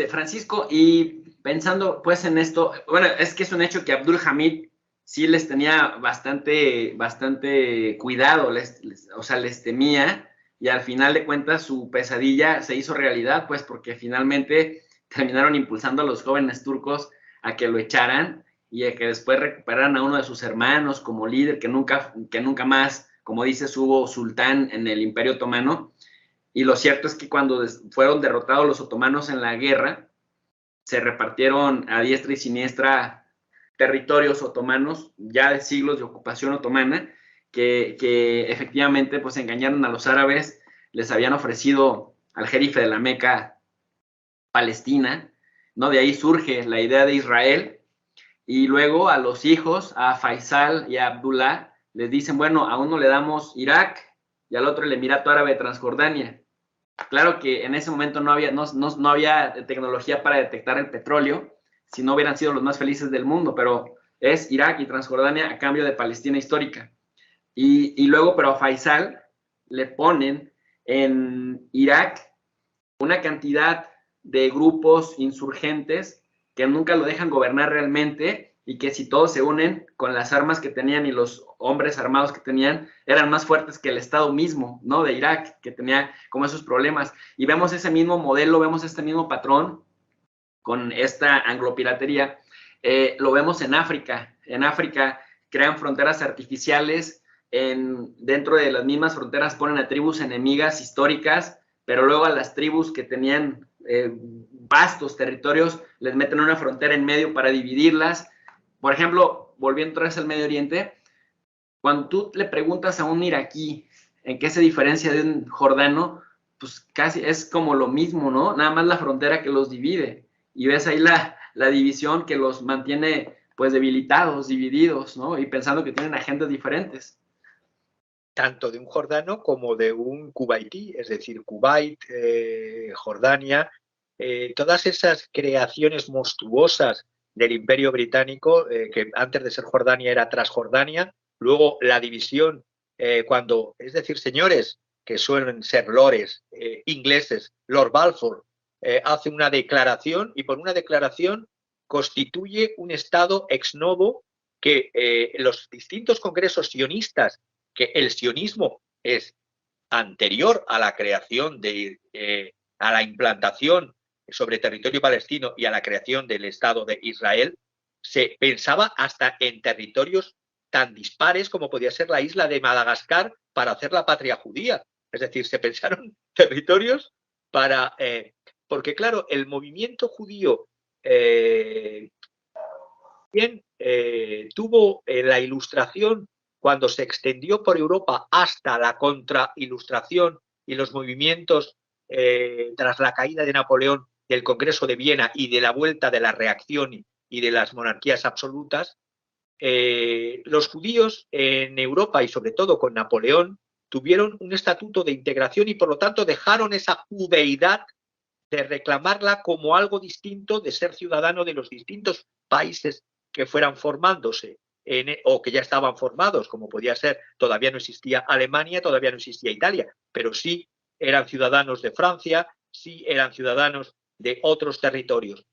Francisco, y pensando pues en esto, bueno, es que es un hecho que Abdul Hamid sí les tenía bastante cuidado, o sea, les temía, y al final de cuentas su pesadilla se hizo realidad, pues porque finalmente terminaron impulsando a los jóvenes turcos a que lo echaran y a que después recuperaran a uno de sus hermanos como líder, que nunca más, como dices, hubo sultán en el Imperio Otomano. Y lo cierto es que cuando fueron derrotados los otomanos en la guerra, se repartieron a diestra y siniestra territorios otomanos, ya de siglos de ocupación otomana, que efectivamente pues engañaron a los árabes, les habían ofrecido al jerife de la Meca Palestina, ¿no? De ahí surge la idea de Israel, y luego a los hijos, a Faisal y a Abdullah, les dicen, bueno, a uno le damos Irak y al otro el Emirato Árabe de Transjordania. Claro que en ese momento no había tecnología para detectar el petróleo, si no hubieran sido los más felices del mundo, pero es Irak y Transjordania a cambio de Palestina histórica. Y luego, pero a Faisal le ponen en Irak una cantidad de grupos insurgentes que nunca lo dejan gobernar realmente, y que si todos se unen con las armas que tenían y los hombres armados que tenían, eran más fuertes que el Estado mismo, ¿no? De Irak, que tenía como esos problemas. Y vemos ese mismo modelo, vemos este mismo patrón con esta anglopiratería. Lo vemos en África. En África crean fronteras artificiales, dentro de las mismas fronteras ponen a tribus enemigas históricas, pero luego a las tribus que tenían vastos territorios les meten una frontera en medio para dividirlas. Por ejemplo, volviendo otra vez al Medio Oriente, cuando tú le preguntas a un iraquí en qué se diferencia de un jordano, pues casi es como lo mismo, ¿no? Nada más la frontera que los divide. Y ves ahí la división que los mantiene pues debilitados, divididos, ¿no? Y pensando que tienen agendas diferentes. Tanto de un jordano como de un kuwaití, es decir, Kuwait, Jordania, todas esas creaciones monstruosas del Imperio Británico, que antes de ser Jordania era Transjordania, luego la división, es decir, señores que suelen ser lores ingleses, Lord Balfour, hace una declaración y por una declaración constituye un Estado ex novo que los distintos congresos sionistas, que el sionismo es anterior a la creación a la implantación sobre territorio palestino y a la creación del Estado de Israel, se pensaba hasta en territorios tan dispares como podía ser la isla de Madagascar para hacer la patria judía. Es decir, se pensaron territorios para... porque claro, el movimiento judío tuvo la Ilustración cuando se extendió por Europa hasta la Contrailustración y los movimientos tras la caída de Napoleón del Congreso de Viena y de la vuelta de la reacción y de las monarquías absolutas, los judíos en Europa y sobre todo con Napoleón tuvieron un estatuto de integración y por lo tanto dejaron esa judeidad de reclamarla como algo distinto, de ser ciudadano de los distintos países que fueran formándose o que ya estaban formados, como podía ser, todavía no existía Alemania, todavía no existía Italia, pero sí eran ciudadanos de Francia, sí eran ciudadanos de otros territorios.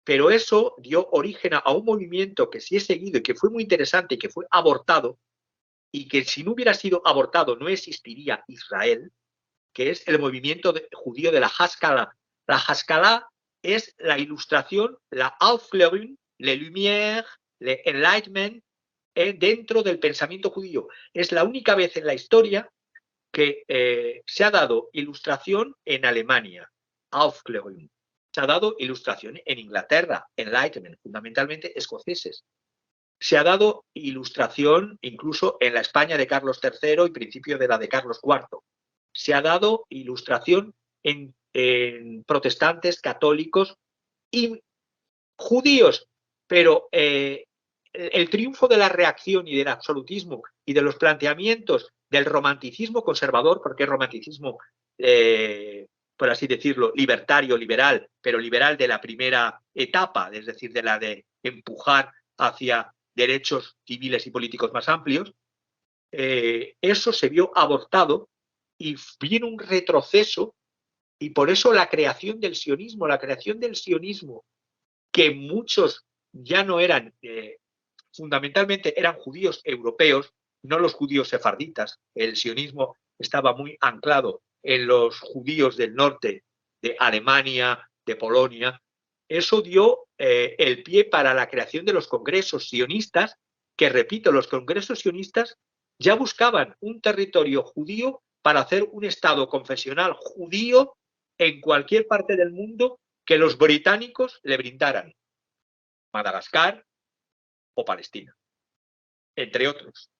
Pero eso dio origen a un movimiento que sí he seguido y que fue muy interesante y que fue abortado, y que si no hubiera sido abortado no existiría Israel, que es el movimiento judío de la Haskalah. La Haskalah es la ilustración, la Aufklärung, la Lumière, el Enlightenment dentro del pensamiento judío. Es la única vez en la historia que se ha dado ilustración en Alemania, Aufklärung. Se ha dado ilustración en Inglaterra, Enlightenment, fundamentalmente escoceses. Se ha dado ilustración incluso en la España de Carlos III y principio de la de Carlos IV. Se ha dado ilustración en protestantes, católicos y judíos, pero el triunfo de la reacción y del absolutismo y de los planteamientos del romanticismo conservador, porque es romanticismo, por así decirlo, libertario, liberal, pero liberal de la primera etapa, es decir, de la de empujar hacia derechos civiles y políticos más amplios, eso se vio abortado y viene un retroceso Y por eso la creación del sionismo, que muchos ya no eran, fundamentalmente eran judíos europeos, no los judíos sefarditas. El sionismo estaba muy anclado en los judíos del norte, de Alemania, de Polonia. Eso dio el pie para la creación de los congresos sionistas, que, repito, los congresos sionistas ya buscaban un territorio judío para hacer un estado confesional judío en cualquier parte del mundo que los británicos le brindaran. Madagascar o Palestina, entre otros.